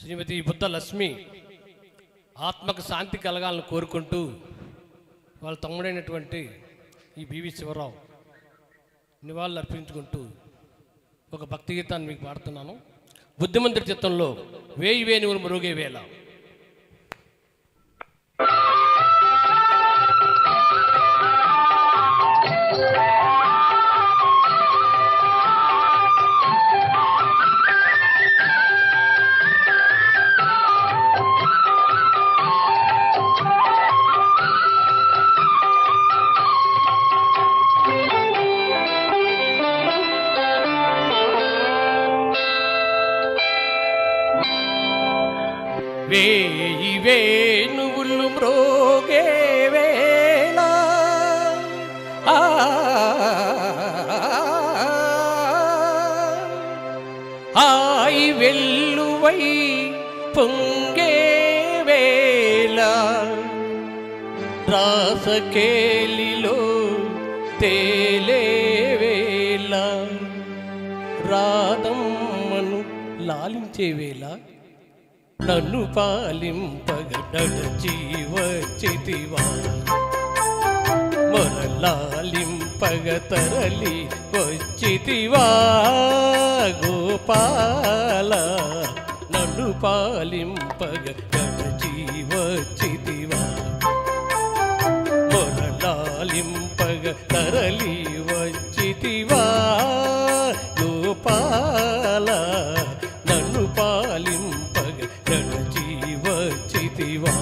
శ్రీమతి బుద్ధ లక్ష్మి ఆత్మకు శాంతి కలగాలని కోరుకుంటూ వాళ్ళ తమ్ముడైనటువంటి ఈ బివి శివరావు నివాళులు అర్పించుకుంటూ ఒక భక్తి గీతాన్ని మీకు పాడుతున్నాను. బుద్ధిమంతుడి చిత్తంలో వేయి వేణువులు మరుగే వేళ. వేయి వేణువులు మ్రోగే వేళ హాయి వెల్లువై పొంగే వేళ రాసకేలిలో తేలే వేళ రాధమ్మను లాలించే వేళ నన్ను పాలింపగ నడచి వచ్చితివా మొరలాలింపగ తరలి వచ్చితివా గోపాల నన్ను పాలింపగ నడచి వచ్చితివా మొరలాలింపగ తరలి వచ్చితివా గోపాల నన్ను పాలింపగ నడచి వచ్చితివా.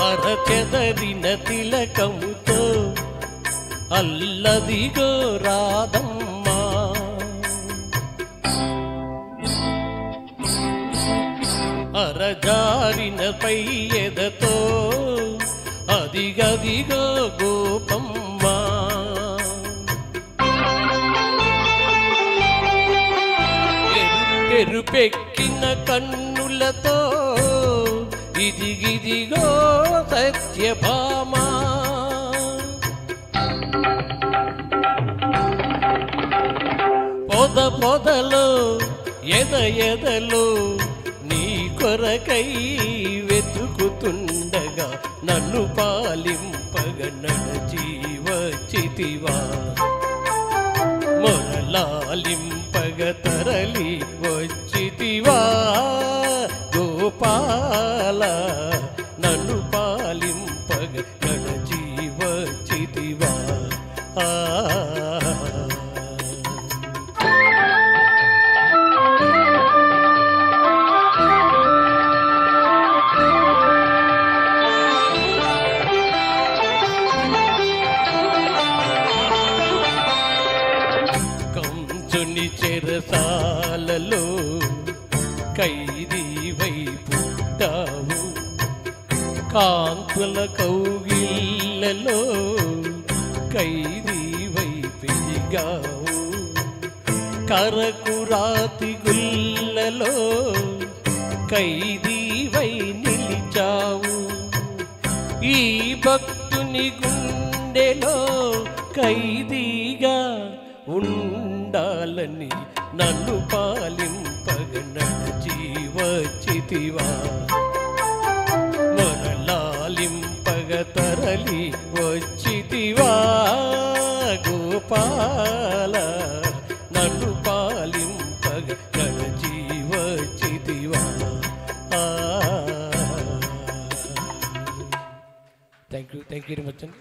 అరచెదరిన తిలకముతో అల్లదిగో రాధమ్మా అరజారిన పై ఎదతో అదిగదిగో గోపమ్మా ఎరుపెక్కిన కన్నులతో ఇదిగిదిగో సత్యభామా పొద పొదలో ఎద ఎదలో నీ కొరకై వెతుకుతుండగా నన్ను పాలింపగ నడచి వచ్చితివా మొరలాలింపగ తరలి వచ్చితివా గోపాల నన్ను పాలింపగ నడచి వచ్చితివా. కంచుని చెరసాలలో ఖైదీ వై పుట్టావు కాంతుల కౌగిళ్ళలో ఖైదీ వై పెరిగావు కరకురాతి గుళ్ళలో ఖైదీ వై నిలిచావు ఈ భక్తుని గుండెలో ఖైదీగా ఉండాలని నన్ను పాలింపగ నడచి వచ్చితివా మొరలాలింపగ తరలి వచ్చితివా గోపాల నన్ను పాలింపగ నడచి వచ్చితివా. థ్యాంక్ యూ వెరీ మచ్ అండి.